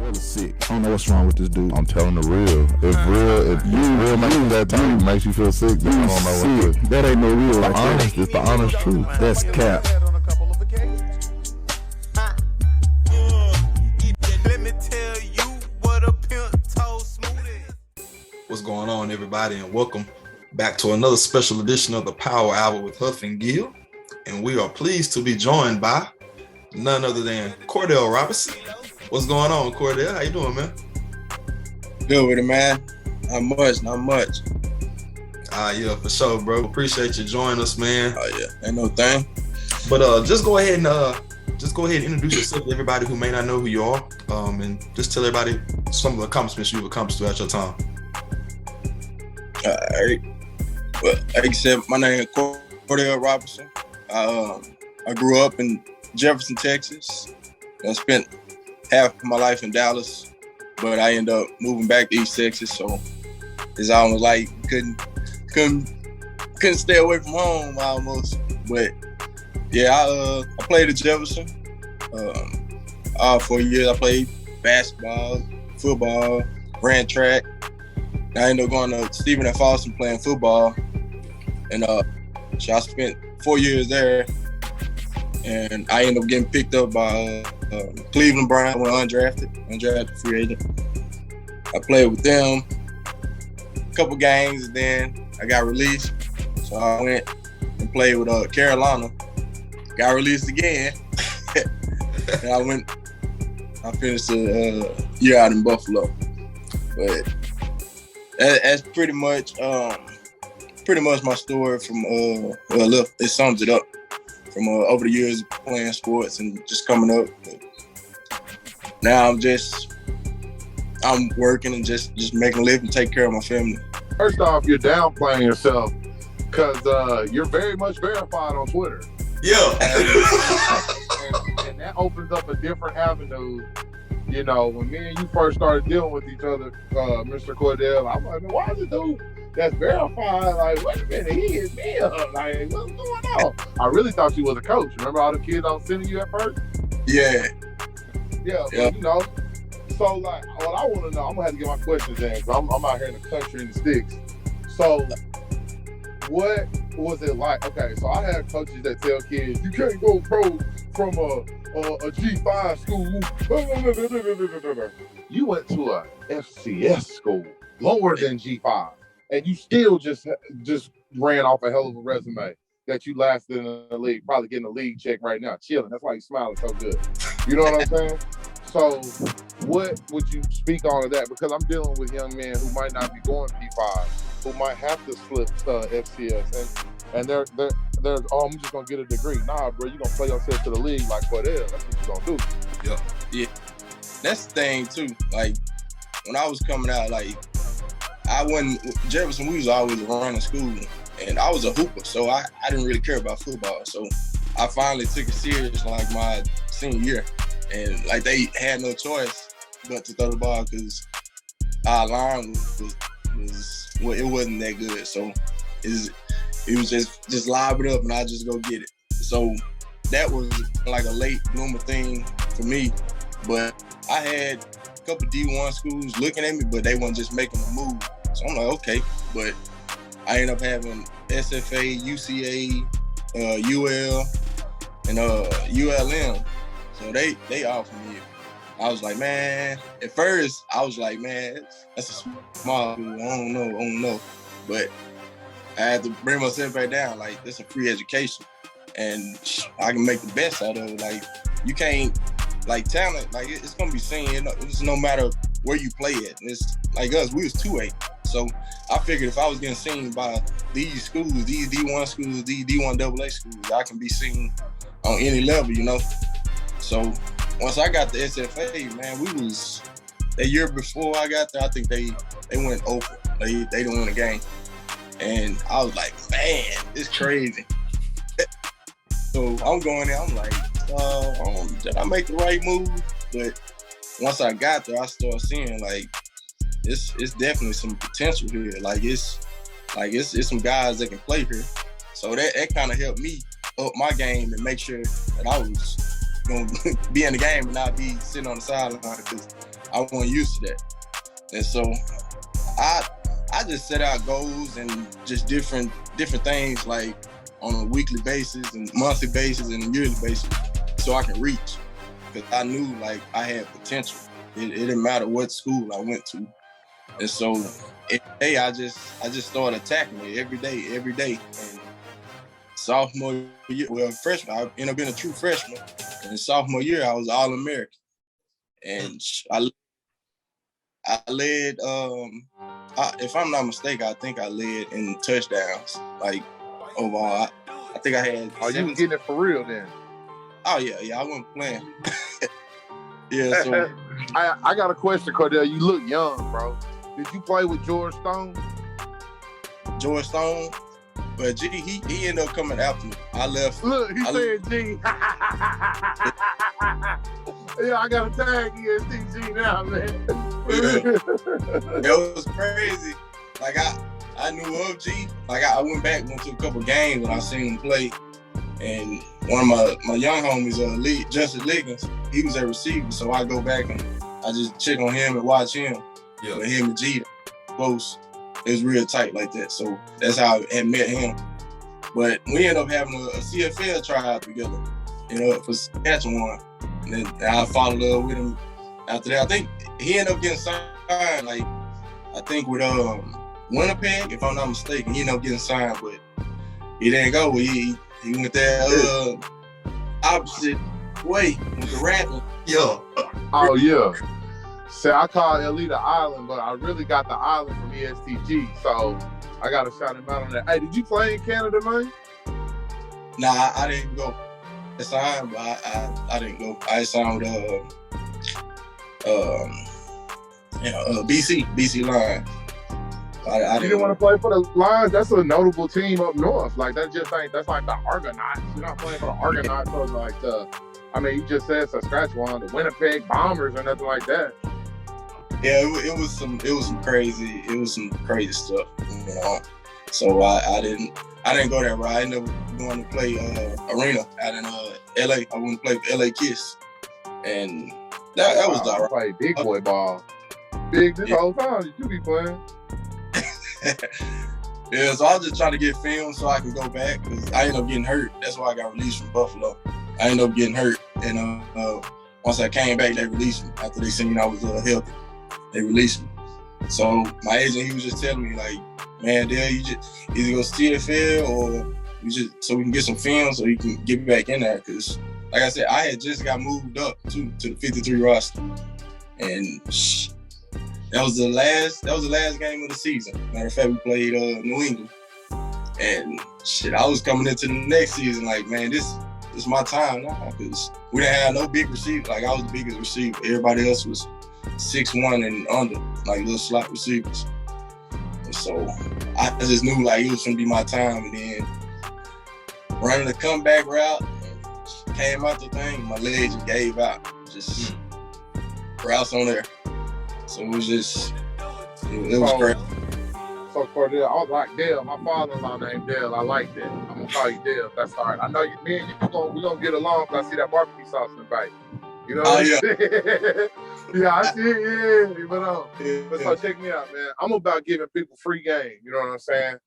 Cordell is sick. I don't know what's wrong with this dude. I'm telling the real. If real makes you that time, makes you feel sick, then I don't know what to do. That ain't no real right there. It's the honest truth. That's cap. What's going on, everybody, and welcome back to another special edition of the Power Hour with Houff Gill. And we are pleased to be joined by none other than Cordell Roberson. What's going on, Cordell? How you doing, man? Good with it, man. Not much. Yeah, for sure, bro. Appreciate you joining us, man. Oh yeah, ain't no thing. But just go ahead and introduce yourself to everybody who may not know who you are, and just tell everybody some of the accomplishments you've accomplished throughout your time. All right. Well, like I said, my name is Cordell Roberson. I grew up in Jefferson, Texas. I spent half of my life in Dallas, but I ended up moving back to East Texas. So it's almost like couldn't stay away from home almost. But yeah, I played at Jefferson. All 4 years I played basketball, football, ran track. I ended up going to Stephen F. Austin playing football, and so I spent 4 years there, and I ended up getting picked up by Cleveland Browns when undrafted free agent. I played with them a couple games, and then I got released, so I went and played with Carolina. Got released again, and I finished a year out in Buffalo, but. That's pretty much my story from it sums it up from over the years playing sports and just coming up. But now I'm working and just making a living, take care of my family. First off, you're downplaying yourself because you're very much verified on Twitter. Yeah. and that opens up a different avenue. You know, when me and you first started dealing with each other, Mr. Cordell, I'm like, why is it dude that's verified? Like, wait a minute, he is me. Like, what's going on? I really thought you was a coach. Remember all the kids I was sending you at first? Yeah. Yeah, but, you know, so like, what I want to know, I'm going to have to get my questions in because I'm out here in the country in the sticks. So, what was it like? Okay, so I had coaches that tell kids, you can't go pro from a G5 school. You went to a FCS school, lower than G5, and you still just ran off a hell of a resume that you lasted in the league, probably getting a league check right now, chilling. That's why you smiling so good. You know what I'm saying? So what would you speak on to that? Because I'm dealing with young men who might not be going P5, who might have to slip FCS, and they're I'm just gonna get a degree. Nah, bro, you gonna play yourself to the league like Cordell. That's what you gonna do. Yeah. That's the thing too. Like when I was coming out, like Jefferson, we was always running school, and I was a hooper, so I didn't really care about football. So I finally took it serious like my senior year, and like they had no choice but to throw the ball because our line was it wasn't that good. So it was just lob it up and I just go get it. So that was like a late bloomer thing for me. But I had a couple D1 schools looking at me, but they weren't just making a move. So I'm like, okay. But I ended up having SFA, UCA, UL, and ULM. So they offered me it. I was like, man, at first I was like, man, that's a small school. I don't know. But I had to bring myself back down. Like, it's a free education, and I can make the best out of it. Like, you can't, like, talent, like, it's gonna be seen. It's no matter where you play at. It's like us, we was 2A. So I figured if I was getting seen by these schools, these D1 schools, these D1 AA schools, I can be seen on any level, you know? So once I got the SFA, man, that year before I got there, I think they went over. They didn't win a game. And I was like, man, it's crazy. So I'm going there, I'm like, did I make the right move? But once I got there, I started seeing like, it's definitely some potential here. Like it's some guys that can play here. So that kind of helped me up my game and make sure that I was going to be in the game and not be sitting on the sideline because I wasn't used to that. And so I just set out goals and just different things, like on a weekly basis and monthly basis and a yearly basis, so I can reach. Because I knew like I had potential. It didn't matter what school I went to. And so every day I just started attacking it every day. And sophomore year, well, freshman, I ended up being a true freshman. And sophomore year, I was All-American. And I led, if I'm not mistaken, I think I led in touchdowns, like overall. I think I had. Oh, you was getting it for real then? Oh yeah, I wasn't playing. Yeah, so I got a question, Cordell. You look young, bro. Did you play with George Stone? George Stone, but G, he ended up coming after me. I left. Look, he said G. Yeah, I got to tag EST Gee now, man. It was crazy. Like I knew of G. Like I went to a couple games and I seen him play. And one of my young homies, Justice Liggins, he was a receiver. So I go back and I just check on him and watch him. Yeah. But him and G close. It was real tight like that. So that's how I had met him. But we ended up having a CFL tryout together, for Saskatchewan. And then I followed up with him after that. I think he ended up getting signed, like, I think with Winnipeg, if I'm not mistaken. He ended up getting signed, but he didn't go. He went there opposite way with the rapping. Yeah. Oh, yeah. See, I call Elita Island, but I really got the island from EST Gee, so I got to shout him out on that. Hey, did you play in Canada, man? Nah, I didn't go. I signed, but I didn't go. I signed with BC Lions. I didn't want to play for the Lions. That's a notable team up north. Like that's like the Argonauts. You're not playing for the Argonauts or like you just said Saskatchewan, the Winnipeg Bombers or nothing like that. Yeah, it was some crazy stuff, So I didn't go that route. I ended up going to play arena out in LA. I went to play for LA Kiss, and that was all right. Play big boy ball. Big this whole time you be playing. Yeah, so I was just trying to get film so I can go back because I ended up getting hurt. That's why I got released from Buffalo. I ended up getting hurt, and once I came back, they released me after they seen I was healthy. They released me. So my agent, he was just telling me like, man, Dale, you just either go CFL or you just so we can get some film so you can get back in there. Because like I said, I had just got moved up to the 53 roster, and that was the last game of the season. Matter of fact, we played New England, and I was coming into the next season like, man, this is my time now because we didn't have no big receiver. Like I was the biggest receiver. Everybody else was 6'1" and under, like little slot receivers. And so I just knew like it was gonna be my time. And then running the comeback route, came out the thing, my legs just gave out. Just routes on there. So it was just, it was great. So Cordell, I was like Dale. My father-in-law named Dale. I like that. I'm gonna call you Dale. That's all right. I know me and you we gonna get along because I see that barbecue sauce in the bite. You know what I'm saying? Yeah, I see it. Yeah, but so check me out, man. I'm about giving people free game. You know what I'm saying?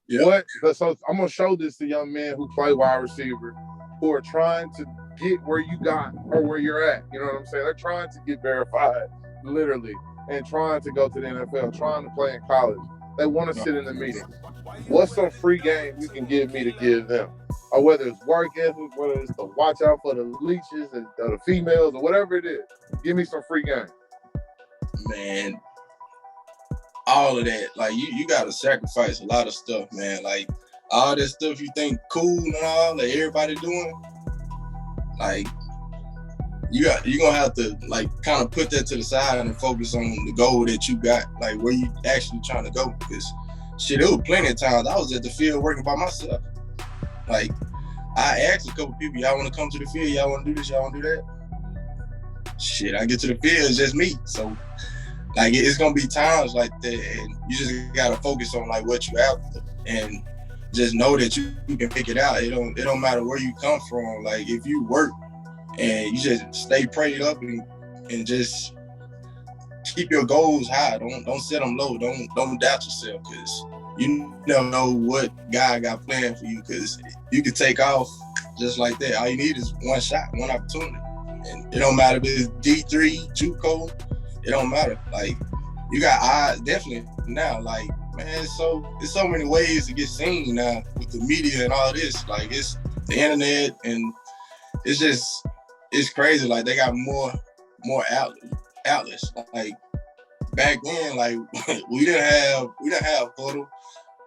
Yeah. So I'm gonna show this to young men who play wide receiver, who are trying to get where you got or where you're at. You know what I'm saying? They're trying to get verified, literally, and trying to go to the NFL, trying to play in college. They want to sit in the meeting. What's some free game you can give me to give them? Or whether it's work ethic, whether it's to watch out for the leeches or the females or whatever it is. Give me some free game. Man, all of that. Like you gotta sacrifice a lot of stuff, man. Like all that stuff you think cool and all that everybody doing, like you're gonna have to like kind of put that to the side and focus on the goal that you got, like where you actually trying to go. Because there was plenty of times I was at the field working by myself. Like I asked a couple people, y'all want to come to the field? Y'all want to do this? Y'all want to do that? I get to the field, it's just me. So like it's gonna be times like that, and you just gotta focus on like what you after, and just know that you can pick it out. It don't matter where you come from. Like if you work and you just stay prayed up and just keep your goals high. Don't set them low. Don't doubt yourself, because you never know what God got planned for you, because you could take off just like that. All you need is one shot, one opportunity. And it don't matter if it's D3, JUCO, it don't matter. Like, you got eyes, definitely now, like, man, it's so many ways to get seen now with the media and all this. Like, it's the internet, and it's crazy. Like, they got more outlets. Like, back then, like, we didn't have photo.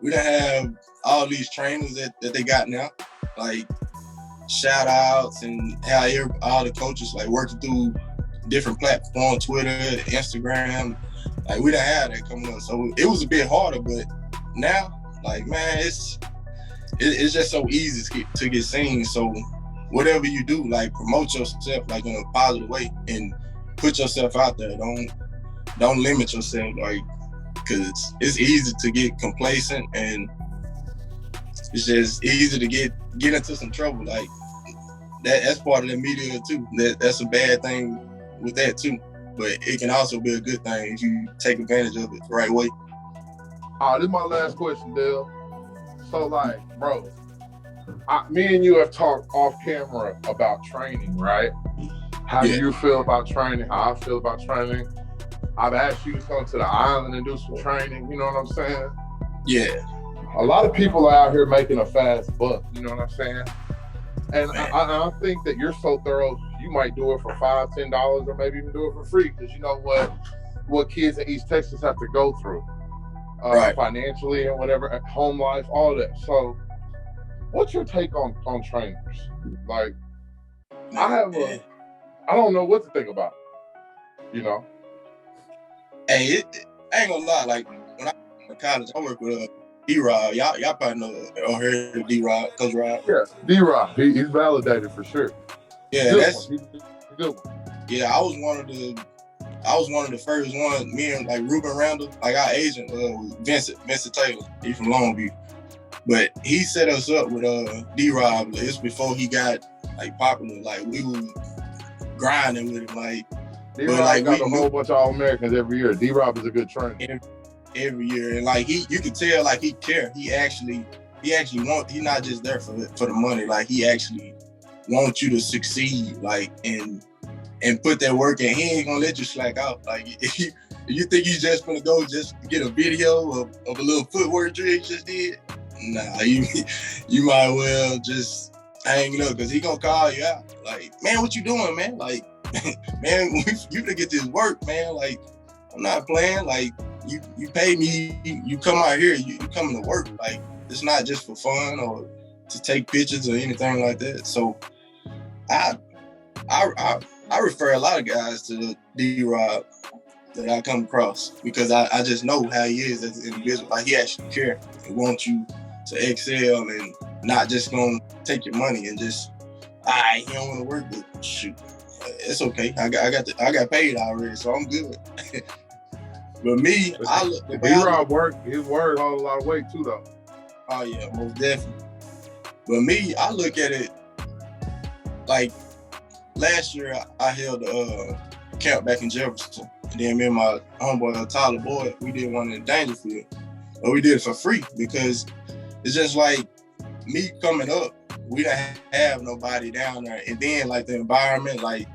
We didn't have all these trainers that they got now. Like, shout outs and how all the coaches like working through different platforms, Twitter, Instagram. Like, we didn't have that coming up. So it was a bit harder, but now, like, man, it's just so easy to get seen. So whatever you do, like, promote yourself like in a positive way and put yourself out there. Don't limit yourself, like, because it's easy to get complacent, and it's just easy to get into some trouble. Like, that's part of the media too. That's a bad thing with that too. But it can also be a good thing if you take advantage of it the right way. All right, this is my last question, Dale. So, like, bro, me and you have talked off camera about training, right? How do you feel about training? How I feel about training. I've asked you to come to the island and do some training, you know what I'm saying? Yeah. A lot of people are out here making a fast buck, you know what I'm saying? And I think that you're so thorough, you might do it for $5, $10, or maybe even do it for free, because you know what kids in East Texas have to go through, right, financially and whatever, home life, all that. So, what's your take on trainers? Like, I don't know what to think about it, you know? Hey, I ain't gonna lie. Like, when I was in college, I worked with D-Rob. Y'all probably know or heard of D-Rob, Coach Rob. Yeah, D-Rob. He's validated for sure. Yeah, He's a good one. Yeah, I was one of the first ones. Me and like Ruben Randall, like our agent, Vincent Taylor. He's from Longview, but he set us up with D-Rob. It's before he got like popular. Like, we were grinding with him, like. D-Rob got a whole bunch of All-Americans every year. D-Rob is a good trainer. Every year, and like you could tell, like, he cared. He actually wants. He's not just there for the money. Like, he actually wants you to succeed. Like, and put that work in. He ain't gonna let you slack out. Like, if you think he's just gonna go just get a video of a little footwork drill he just did, nah, you might well just hang it up, because he gonna call you out. Like, man, what you doing, man? Like, man, you to get this work, man. Like, I'm not playing. Like, you pay me, you come out here, you coming to work. Like, it's not just for fun or to take pictures or anything like that. So I refer a lot of guys to D-Rob that I come across, because I just know how he is as an individual. Like, he actually cares and wants you to excel, and not just gonna take your money and just, he don't want to work, but shoot, it's okay. I got paid already, so I'm good. But me, D-Rob his word hold a lot of weight too, though. Oh yeah, most definitely. But me, I look at it like, last year I held a camp back in Jefferson, and then me and my homeboy Tyler Boyd, we did one in Dangerfield, but we did it for free, because it's just like me coming up. We didn't have nobody down there, and then like the environment, like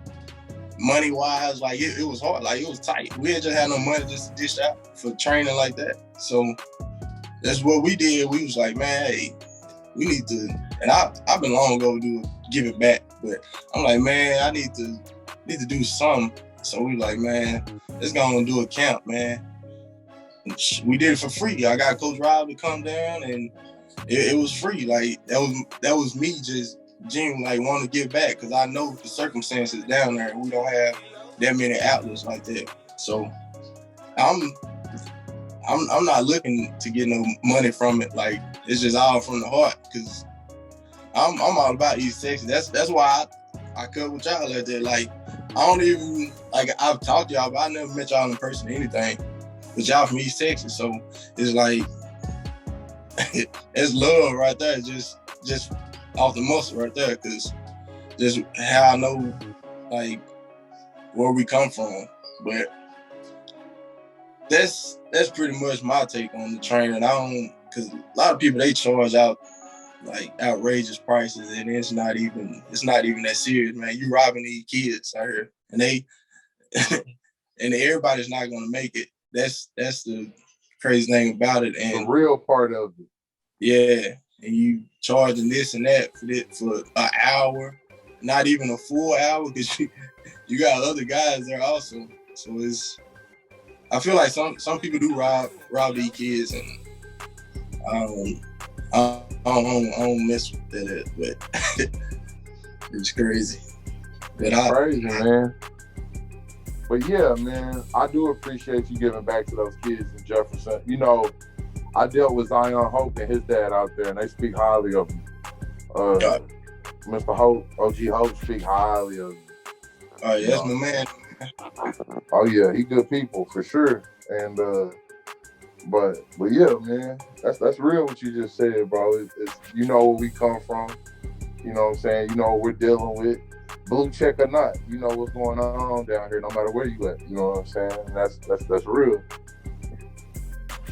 money wise, like it was hard, like it was tight. We didn't just have no money just to dish out for training like that. So that's what we did. We was like, man, hey, we need to, and I've been long overdue give it back, but I'm like, man, I need to do something. So we like, man, let's go and do a camp, man. And we did it for free. I got Coach Rob to come down, and it was free. Like, that was me just genuinely like wanting to give back, because I know the circumstances down there, and we don't have that many outlets like that. So I'm not looking to get no money from it. Like, it's just all from the heart, because I'm all about East Texas. That's why I cut with y'all like that. Like, I don't even, like, I've talked to y'all, but I never met y'all in person or anything. But y'all from East Texas, so it's like, it's love right there, just off the muscle right there, because just how I know, like, where we come from. But that's pretty much my take on the training. I don't, because a lot of people, they charge out like outrageous prices, and it's not even that serious, man. You robbing these kids out here, and they and everybody's not gonna make it. That's the crazy thing about it. And the real part of it. Yeah, and you charging this and that for an hour, not even a full hour, because you got other guys there also. So I feel like some people do rob these kids, and I don't mess with that, but it's crazy. But crazy, man. But yeah, man, I do appreciate you giving back to those kids in Jefferson. You know, I dealt with Zion Hope and his dad out there, and they speak highly of him. Mr. Hope, OG Hope, speak highly of him. Oh, yeah, that's my man. Oh yeah, he good people for sure. And but yeah, man, that's real what you just said, bro. It's you know where we come from. You know what I'm saying? You know what we're dealing with. Blue check or not, you know what's going on down here, no matter where you at. You know what I'm saying? And that's real.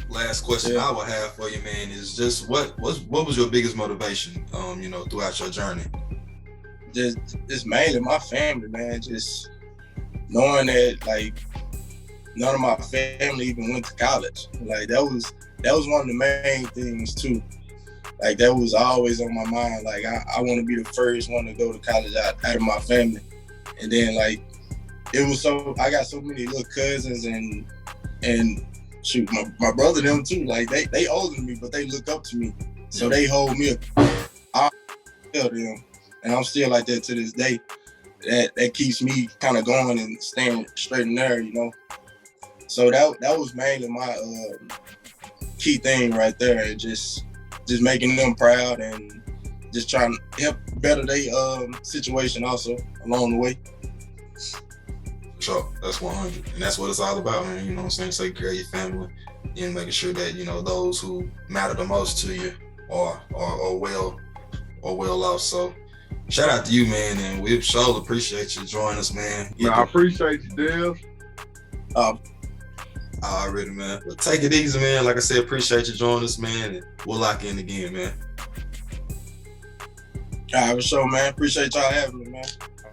Last question I would have for you, man, is just what was your biggest motivation, you know, throughout your journey? Just mainly my family, man. Just knowing that like none of my family even went to college. Like that was one of the main things too. Like that was always on my mind. Like I want to be the first one to go to college out of my family. And then like it was I got so many little cousins and shoot, my brother them too. Like they older than me, but they look up to me. So they hold me up. I tell them, and I'm still like that to this day. That keeps me kind of going and staying straight in there, you know. So that was mainly my key thing right there, and just making them proud and just trying to help better their situation also along the way. Sure, that's 100, and that's what it's all about, man. You know what I'm saying? Take care of your family and making sure that, you know, those who matter the most to you are well off. So shout out to you, man, and we sure appreciate you joining us, man. Man, I appreciate you, Dale. Already, man. But take it easy, man. Like I said, appreciate you joining us, man, and we'll lock in again, man. All right, for sure, man. Appreciate y'all having me, man.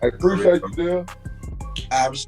I appreciate you, Dale. I was